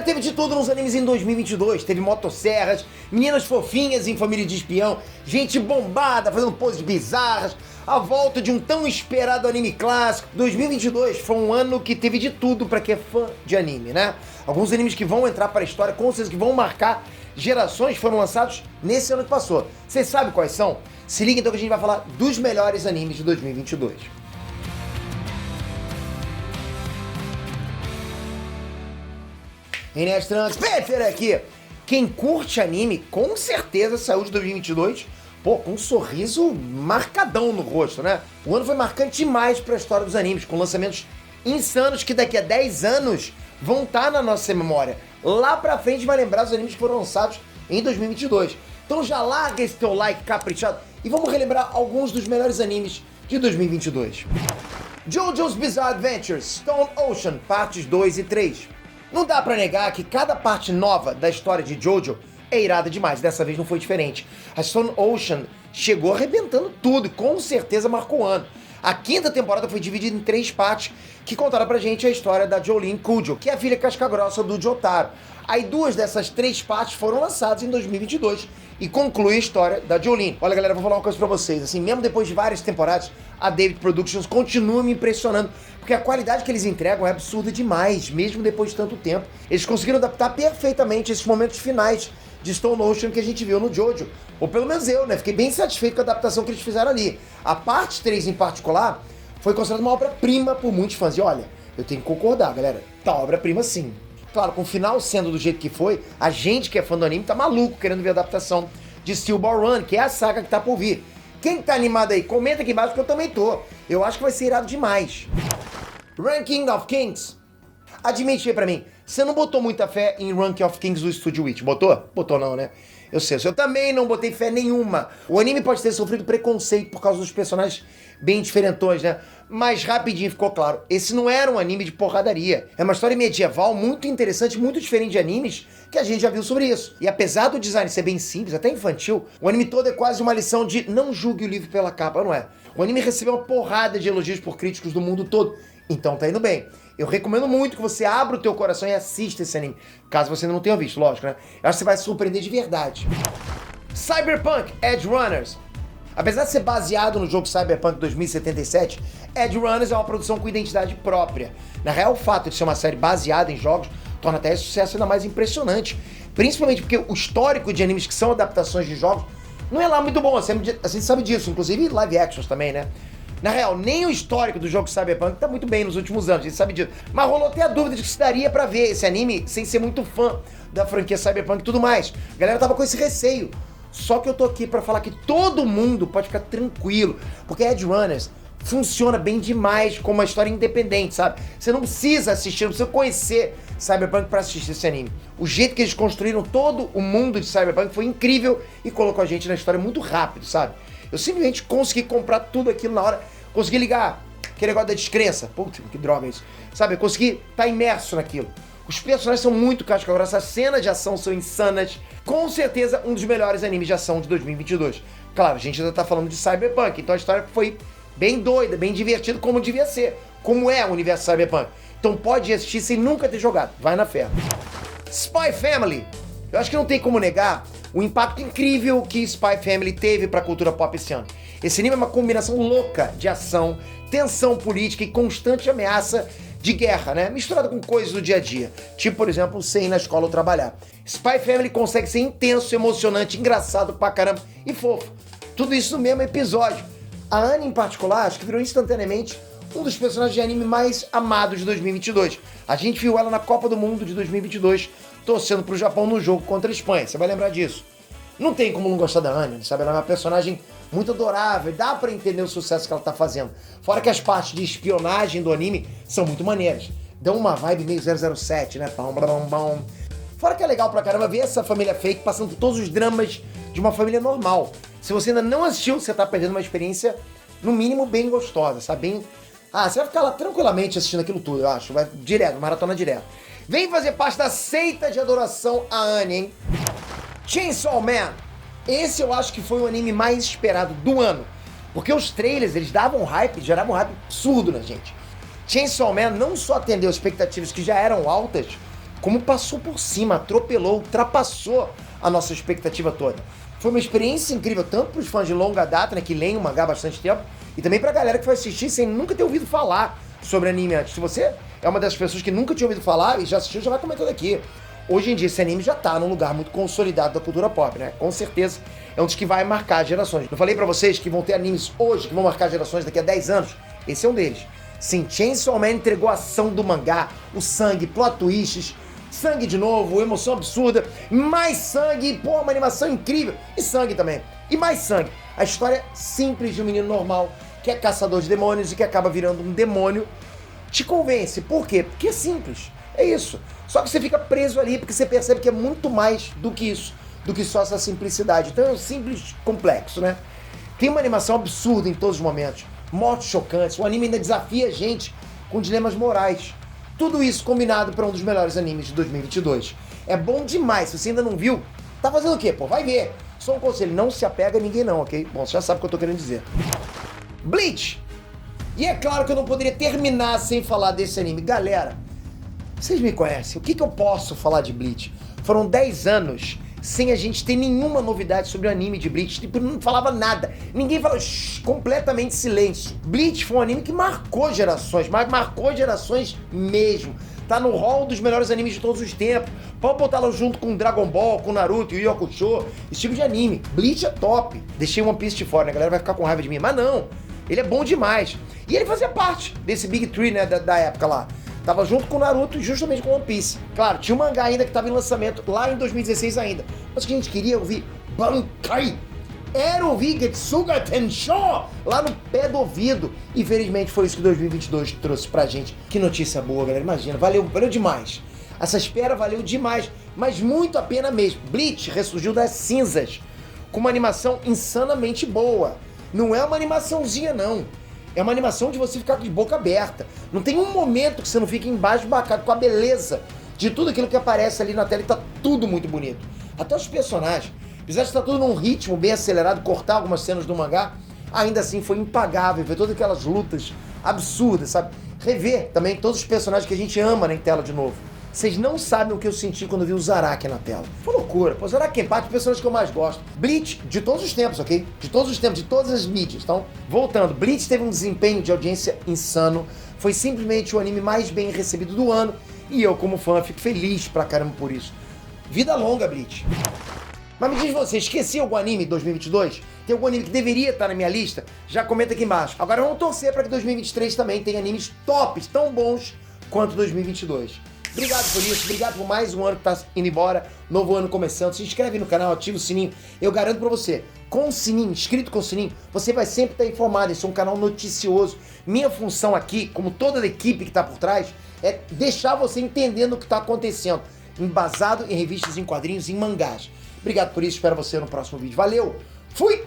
teve de tudo nos animes em 2022. Teve motosserras, meninas fofinhas em Família de Espião, gente bombada fazendo poses bizarras, a volta de um tão esperado anime clássico. 2022 foi um ano que teve de tudo pra quem é fã de anime, né? Alguns animes que vão entrar para a história, com certeza que vão marcar gerações, foram lançados nesse ano que passou. Vocês sabem quais são? Se liga então que a gente vai falar dos melhores animes de 2022. Inês Trunks, Peter aqui. Quem curte anime, com certeza saiu de 2022, com um sorriso marcadão no rosto, né? O ano foi marcante demais para a história dos animes, com lançamentos insanos que daqui a 10 anos vão estar na nossa memória. Lá pra frente vai lembrar os animes que foram lançados em 2022. Então já larga esse teu like caprichado e vamos relembrar alguns dos melhores animes de 2022. JoJo's Bizarre Adventures, Stone Ocean, partes 2 e 3. Não dá pra negar que cada parte nova da história de JoJo é irada demais, dessa vez não foi diferente. A Stone Ocean chegou arrebentando tudo e com certeza marcou o ano. A quinta temporada foi dividida em 3 partes que contaram pra gente a história da Jolyne Kujo, que é a filha casca-grossa do Jotaro. Aí 2 dessas 3 partes foram lançadas em 2022 e conclui a história da Jolyne. Olha galera, vou falar uma coisa pra vocês, assim, mesmo depois de várias temporadas, a David Productions continua me impressionando, porque a qualidade que eles entregam é absurda demais, mesmo depois de tanto tempo. Eles conseguiram adaptar perfeitamente esses momentos finais de Stone Ocean que a gente viu no JoJo. Ou pelo menos eu, né? Fiquei bem satisfeito com a adaptação que eles fizeram ali. A parte 3 em particular foi considerada uma obra-prima por muitos fãs. E olha, eu tenho que concordar, galera. Tá obra-prima sim. Claro, com o final sendo do jeito que foi, a gente que é fã do anime tá maluco querendo ver a adaptação de Steel Ball Run, que é a saga que tá por vir. Quem tá animado aí, comenta aqui embaixo que eu também tô. Eu acho que vai ser irado demais. Ranking of Kings. Admite aí pra mim, você não botou muita fé em Ranking of Kings do Studio Witch, botou? Botou não, né? Eu sei, eu também não botei fé nenhuma. O anime pode ter sofrido preconceito por causa dos personagens bem diferentões, né? Mas rapidinho ficou claro, esse não era um anime de porradaria. É uma história medieval muito interessante, muito diferente de animes que a gente já viu sobre isso. E apesar do design ser bem simples, até infantil, o anime todo é quase uma lição de não julgue o livro pela capa, não é? O anime recebeu uma porrada de elogios por críticos do mundo todo, então tá indo bem. Eu recomendo muito que você abra o teu coração e assista esse anime, caso você ainda não tenha visto, lógico, né? Eu acho que você vai se surpreender de verdade. Cyberpunk Edge Runners. Apesar de ser baseado no jogo Cyberpunk 2077, Edge Runners é uma produção com identidade própria. Na real, o fato de ser uma série baseada em jogos torna até esse sucesso ainda mais impressionante. Principalmente porque o histórico de animes que são adaptações de jogos não é lá muito bom, a gente sabe disso, inclusive live actions também, né? Na real, nem o histórico do jogo Cyberpunk tá muito bem nos últimos anos, a gente sabe disso. Mas rolou até a dúvida de que se daria pra ver esse anime sem ser muito fã da franquia Cyberpunk e tudo mais. A galera tava com esse receio. Só que eu tô aqui pra falar que todo mundo pode ficar tranquilo, porque Edge Runners funciona bem demais como uma história independente, sabe? Você não precisa assistir, não precisa conhecer Cyberpunk pra assistir esse anime. O jeito que eles construíram todo o mundo de Cyberpunk foi incrível e colocou a gente na história muito rápido, sabe? Eu simplesmente consegui comprar tudo aquilo na hora, consegui ligar aquele negócio da descrença, putz, que droga isso, sabe? Eu consegui estar imerso naquilo. Os personagens são muito casca-grossa, as cenas de ação são insanas, com certeza um dos melhores animes de ação de 2022. Claro, a gente ainda tá falando de Cyberpunk, então a história foi bem doida, bem divertida, como devia ser, como é o universo Cyberpunk. Então pode assistir sem nunca ter jogado, vai na fé. Spy Family. Eu acho que não tem como negar o impacto incrível que Spy Family teve pra cultura pop esse ano. Esse anime é uma combinação louca de ação, tensão política e constante ameaça de guerra, né? Misturada com coisas do dia a dia. Tipo, por exemplo, você ir na escola ou trabalhar. Spy Family consegue ser intenso, emocionante, engraçado pra caramba e fofo. Tudo isso no mesmo episódio. A Anne, em particular, acho que virou instantaneamente um dos personagens de anime mais amados de 2022. A gente viu ela na Copa do Mundo de 2022, torcendo pro Japão no jogo contra a Espanha. Você vai lembrar disso. Não tem como não gostar da Anne, sabe? Ela é uma personagem muito adorável, dá pra entender o sucesso que ela tá fazendo. Fora que as partes de espionagem do anime são muito maneiras. Dão uma vibe meio 007, né? Fora que é legal pra caramba ver essa família fake passando por todos os dramas de uma família normal. Se você ainda não assistiu, você tá perdendo uma experiência, no mínimo, bem gostosa, sabe? Bem... você vai ficar lá tranquilamente assistindo aquilo tudo, eu acho. Vai direto, maratona direto. Vem fazer parte da seita de adoração a Anne, hein? Chainsaw Man. Esse eu acho que foi o anime mais esperado do ano. Porque os trailers, eles davam hype, geravam um hype absurdo na gente. Chainsaw Man não só atendeu expectativas que já eram altas, como passou por cima, atropelou, ultrapassou a nossa expectativa toda. Foi uma experiência incrível, tanto para os fãs de longa data, né, que leem o mangá há bastante tempo, e também pra galera que foi assistir sem nunca ter ouvido falar sobre anime antes. Se você é uma das pessoas que nunca tinha ouvido falar e já assistiu, já vai comentando aqui. Hoje em dia esse anime já tá num lugar muito consolidado da cultura pop, né? Com certeza é um dos que vai marcar gerações. Eu falei pra vocês que vão ter animes hoje que vão marcar gerações daqui a 10 anos. Esse é um deles. Sim, Chainsaw Man entregou a ação do mangá, o sangue, plot twists, sangue de novo, emoção absurda, mais sangue, pô, uma animação incrível. E sangue também. E mais sangue. A história simples de um menino normal que é caçador de demônios e que acaba virando um demônio te convence. Por quê? Porque é simples. É isso. Só que você fica preso ali porque você percebe que é muito mais do que isso, do que só essa simplicidade. Então é um simples complexo, né? Tem uma animação absurda em todos os momentos. Mortes chocantes. O anime ainda desafia a gente com dilemas morais. Tudo isso combinado para um dos melhores animes de 2022. É bom demais. Se você ainda não viu, tá fazendo o quê, pô? Vai ver. Só um conselho, não se apega a ninguém não, ok? Bom, você já sabe o que eu tô querendo dizer. Bleach! E é claro que eu não poderia terminar sem falar desse anime. Galera, vocês me conhecem, o que eu posso falar de Bleach? Foram 10 anos sem a gente ter nenhuma novidade sobre o anime de Bleach. Tipo, não falava nada. Ninguém falou, completamente silêncio. Bleach foi um anime que marcou gerações, mas marcou gerações mesmo. Tá no hall dos melhores animes de todos os tempos. Pode botá-lo junto com Dragon Ball, com Naruto e Yu Yu Hakusho. Esse tipo de anime. Bleach é top. Deixei One Piece de fora, né? A galera vai ficar com raiva de mim. Mas não, ele é bom demais. E ele fazia parte desse Big Three, né, da época lá. Tava junto com o Naruto e justamente com One Piece. Claro, tinha um mangá ainda que tava em lançamento lá em 2016 ainda. Mas o que a gente queria ouvir? Bankai! Era ouvir Getsuga Tensho lá no pé do ouvido. Infelizmente foi isso que 2022 trouxe pra gente. Que notícia boa, galera. Imagina, valeu demais. Essa espera valeu demais, mas muito a pena mesmo. Bleach ressurgiu das cinzas com uma animação insanamente boa. Não é uma animaçãozinha, não. É uma animação de você ficar de boca aberta. Não tem um momento que você não fique embasbacado com a beleza de tudo aquilo que aparece ali na tela, e tá tudo muito bonito. Até os personagens. Apesar de estar tudo num ritmo bem acelerado, cortar algumas cenas do mangá, ainda assim foi impagável ver todas aquelas lutas absurdas, sabe? Rever também todos os personagens que a gente ama na tela de novo. Vocês não sabem o que eu senti quando vi o Zaraki na tela. Foi loucura. Pô, Zaraki é parte dos personagens que eu mais gosto. Bleach, de todos os tempos, ok? De todos os tempos, de todas as mídias. Então, voltando. Bleach teve um desempenho de audiência insano. Foi simplesmente o anime mais bem recebido do ano. E eu, como fã, fico feliz pra caramba por isso. Vida longa, Bleach. Mas me diz você, esqueci algum anime de 2022? Tem algum anime que deveria estar na minha lista? Já comenta aqui embaixo. Agora vamos torcer para que 2023 também tenha animes tops, tão bons quanto 2022. Obrigado por isso, obrigado por mais um ano que tá indo embora, novo ano começando. Se inscreve no canal, ativa o sininho. Eu garanto pra você, com o sininho, inscrito com o sininho, você vai sempre estar informado. Esse é um canal noticioso. Minha função aqui, como toda a equipe que tá por trás, é deixar você entendendo o que tá acontecendo, embasado em revistas, em quadrinhos, em mangás. Obrigado por isso, espero você no próximo vídeo. Valeu, fui!